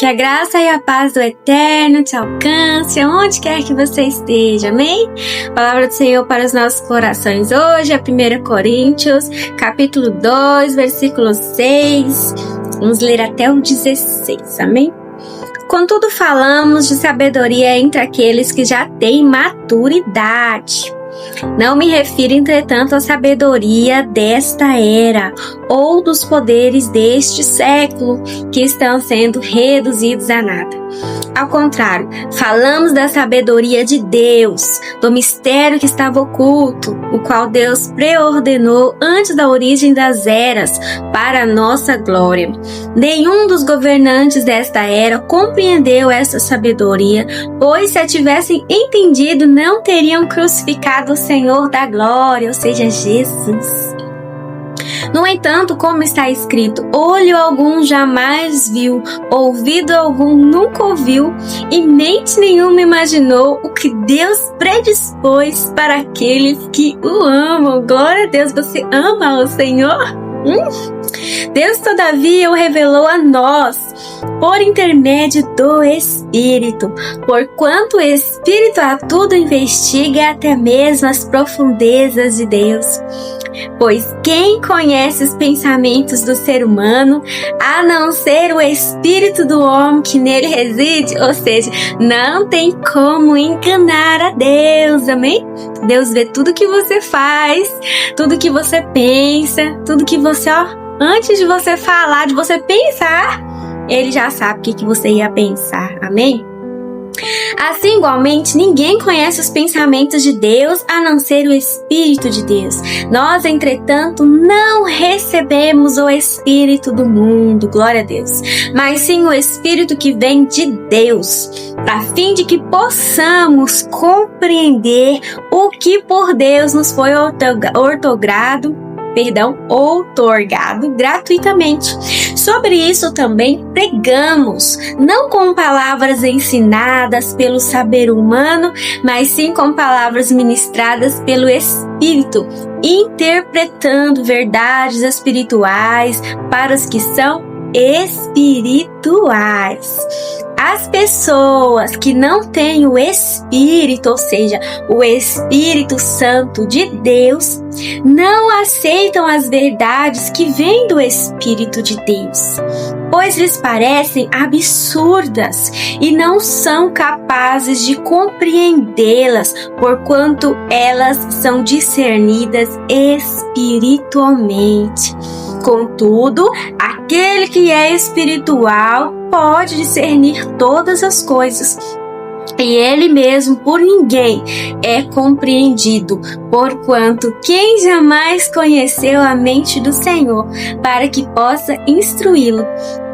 Que a graça e a paz do Eterno te alcance, aonde quer que você esteja, amém? Palavra do Senhor para os nossos corações hoje é 1 Coríntios, capítulo 2, versículo 6. Vamos ler até o 16, amém? Contudo, falamos de sabedoria entre aqueles que já têm maturidade. Não me refiro, entretanto, à sabedoria desta era ou dos poderes deste século que estão sendo reduzidos a nada. Ao contrário, falamos da sabedoria de Deus, do mistério que estava oculto, o qual Deus preordenou antes da origem das eras para a nossa glória. Nenhum dos governantes desta era compreendeu essa sabedoria, pois se a tivessem entendido, não teriam crucificado o Senhor da glória, ou seja, Jesus. No entanto, como está escrito, olho algum jamais viu, ouvido algum nunca ouviu, e mente nenhuma imaginou o que Deus predispôs para aqueles que o amam. Glória a Deus, você ama o Senhor? Deus, todavia, o revelou a nós, por intermédio do Espírito, porquanto o Espírito a tudo investiga, até mesmo as profundezas de Deus. Pois quem conhece os pensamentos do ser humano, a não ser o Espírito do homem que nele reside? Ou seja, não tem como enganar a Deus, amém? Deus vê tudo que você faz, tudo que você pensa, tudo que você, antes de você falar, de você pensar, Ele já sabe o que você ia pensar, amém? Assim, igualmente, ninguém conhece os pensamentos de Deus a não ser o Espírito de Deus. Nós, entretanto, não recebemos o Espírito do mundo, glória a Deus, mas sim o Espírito que vem de Deus, a fim de que possamos compreender o que por Deus nos foi outorgado gratuitamente. Sobre isso também pregamos, não com palavras ensinadas pelo saber humano, mas sim com palavras ministradas pelo Espírito, interpretando verdades espirituais para os que são espirituais. As pessoas que não têm o Espírito, ou seja, o Espírito Santo de Deus, não aceitam as verdades que vêm do Espírito de Deus, pois lhes parecem absurdas e não são capazes de compreendê-las, porquanto elas são discernidas espiritualmente. Contudo, aquele que é espiritual pode discernir todas as coisas, e ele mesmo por ninguém é compreendido, porquanto quem jamais conheceu a mente do Senhor para que possa instruí-lo?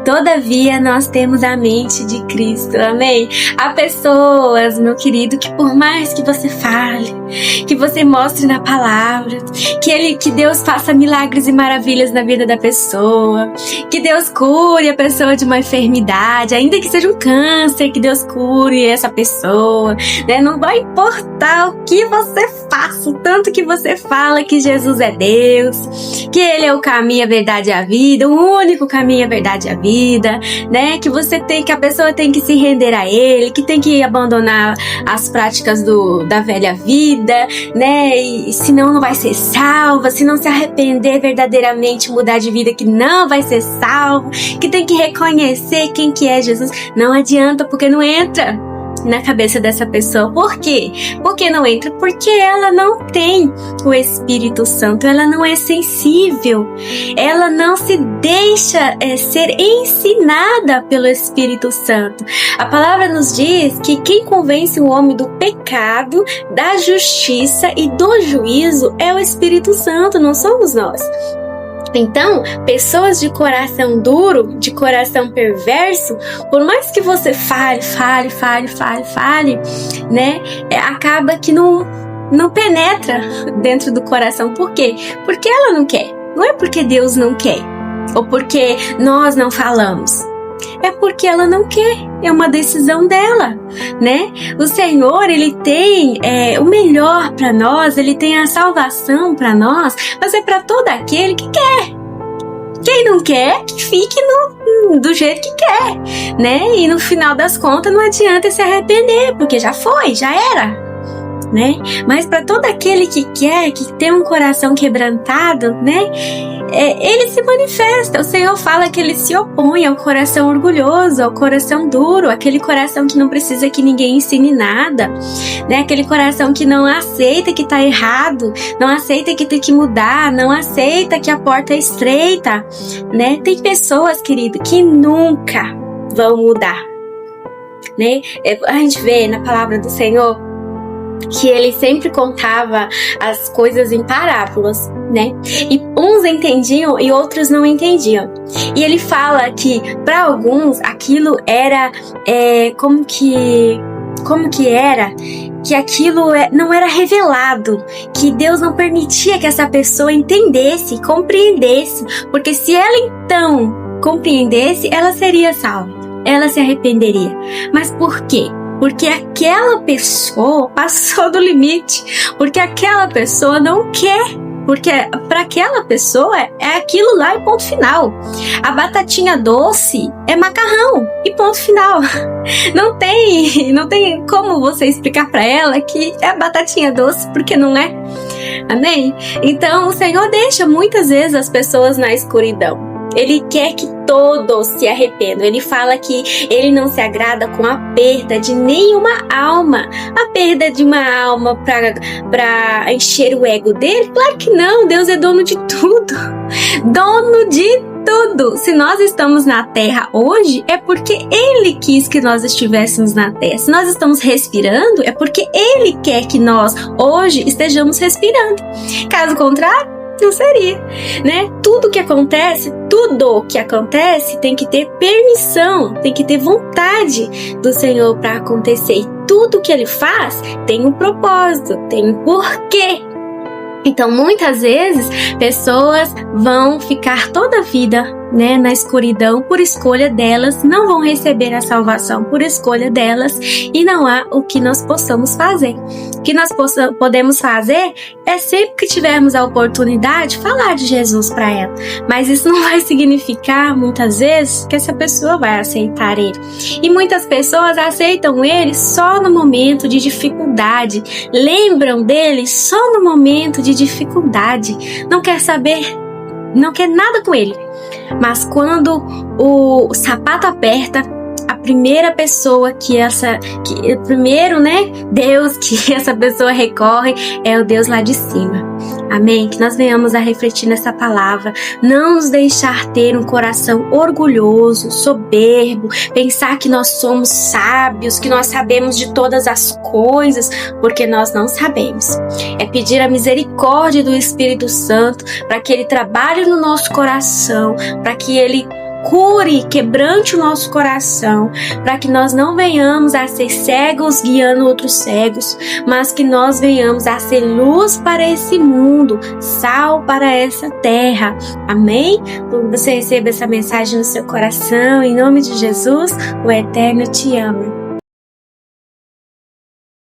Todavia, nós temos a mente de Cristo, amém? Há pessoas, meu querido, que por mais que você fale, que você mostre na palavra, que Deus faça milagres e maravilhas na vida da pessoa, que Deus cure a pessoa de uma enfermidade, ainda que seja um câncer, que Deus cure essa pessoa, né? Não vai importar o que você faça, o tanto que você fala que Jesus é Deus, que Ele é o caminho, a verdade e a vida, o único caminho, a verdade e a vida, né? Que a pessoa tem que se render a Ele, que tem que abandonar as práticas da velha vida, né? E senão não vai ser salva, se não se arrepender verdadeiramente, mudar de vida, que não vai ser salvo, que tem que reconhecer quem que é Jesus. Não adianta, porque não entra na cabeça dessa pessoa. Por quê? Porque não entra? Porque ela não tem o Espírito Santo, ela não é sensível, ela não se deixa ser ensinada pelo Espírito Santo. A palavra nos diz que quem convence o homem do pecado, da justiça e do juízo é o Espírito Santo, não somos nós. Então, pessoas de coração duro, de coração perverso, por mais que você fale, né, acaba que não penetra dentro do coração. Por quê? Porque ela não quer. Não é porque Deus não quer, ou porque nós não falamos. É porque ela não quer, é uma decisão dela, né? O Senhor, Ele tem o melhor para nós, Ele tem a salvação para nós, mas é para todo aquele que quer. Quem não quer, que fique do jeito que quer, né? E no final das contas não adianta se arrepender, porque já foi, já era, né? Mas para todo aquele que quer, que tem um coração quebrantado, né? Ele se manifesta. O Senhor fala que ele se opõe ao coração orgulhoso, ao coração duro, aquele coração que não precisa que ninguém ensine nada, né? Aquele coração que não aceita que tá errado, não aceita que tem que mudar, não aceita que a porta é estreita, né? Tem pessoas, querido, que nunca vão mudar, né? A gente vê na palavra do Senhor que ele sempre contava as coisas em parábolas, né? E uns entendiam e outros não entendiam. E ele fala que para alguns aquilo era como que era, que aquilo não era revelado, que Deus não permitia que essa pessoa entendesse, compreendesse, porque se ela então compreendesse, ela seria salva, ela se arrependeria. Mas por quê? Porque aquela pessoa passou do limite, porque aquela pessoa não quer, porque para aquela pessoa é aquilo lá e ponto final. A batatinha doce é macarrão e ponto final. Não tem como você explicar para ela que é batatinha doce, porque não é. Amém? Então o Senhor deixa muitas vezes as pessoas na escuridão. Ele quer que todos se arrependam. Ele fala que ele não se agrada com a perda de nenhuma alma. A perda de uma alma para encher o ego dele? Claro que não. Deus é dono de tudo. Dono de tudo. Se nós estamos na terra hoje, é porque Ele quis que nós estivéssemos na terra. Se nós estamos respirando, é porque Ele quer que nós hoje estejamos respirando. Caso contrário, não seria, né? Tudo que acontece tem que ter permissão, tem que ter vontade do Senhor para acontecer. E tudo que Ele faz tem um propósito, tem um porquê. Então, muitas vezes, pessoas vão ficar toda a vida, né, na escuridão por escolha delas, não vão receber a salvação por escolha delas, e não há o que nós possamos fazer. O que nós podemos fazer é, sempre que tivermos a oportunidade, falar de Jesus para ela. Mas isso não vai significar, muitas vezes, que essa pessoa vai aceitar Ele. E muitas pessoas aceitam Ele só no momento de dificuldade, lembram dele só no momento de dificuldade, não quer saber, não quer nada com Ele. Mas quando o sapato aperta, a primeira pessoa Deus que essa pessoa recorre é o Deus lá de cima. Amém? Que nós venhamos a refletir nessa palavra, não nos deixar ter um coração orgulhoso, soberbo, pensar que nós somos sábios, que nós sabemos de todas as coisas, porque nós não sabemos. É pedir a misericórdia do Espírito Santo para que Ele trabalhe no nosso coração, para que Ele cure, quebrante o nosso coração, para que nós não venhamos a ser cegos guiando outros cegos, mas que nós venhamos a ser luz para esse mundo, sal para essa terra. Amém? Quando você receba essa mensagem no seu coração, em nome de Jesus, o Eterno te ama.